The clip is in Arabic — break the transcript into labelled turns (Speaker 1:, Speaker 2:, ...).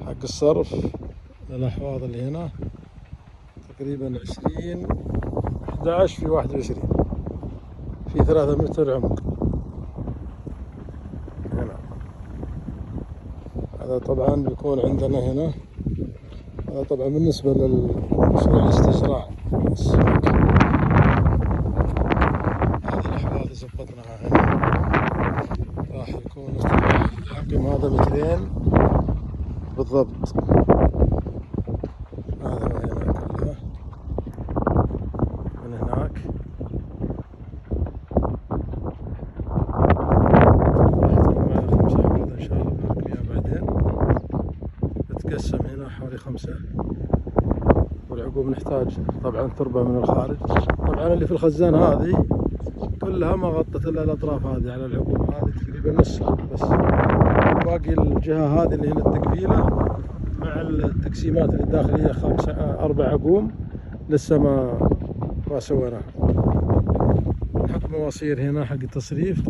Speaker 1: حق الصرف للأحواض اللي هنا تقريبا 20 11 في 21 في 3 متر عمق هنا. هذا طبعا بيكون عندنا هنا. هذا طبعا بالنسبة للمشروع الاستزراع السمك. هذه الأحواض اللي زبطناها هنا راح يكون الحجم هذا 2 بالضبط. هذا هنا كلها من هناك راح تكون معنا 5 أحواض إن شاء الله بنوريكم إياها بعدين. بتقسم هنا حوالي 5. والعقوب نحتاج طبعا تربة من الخارج. طبعا اللي في الخزان هذه كلها ما غطت الا الاطراف هذه على العقوب هذه تقريبا نصها بس. باقي الجهة هذه اللي هنا التقفيلة مع التقسيمات اللي الداخلية 4 عقوم لسه ما سويناها. نحط مواسير هنا حق التصريف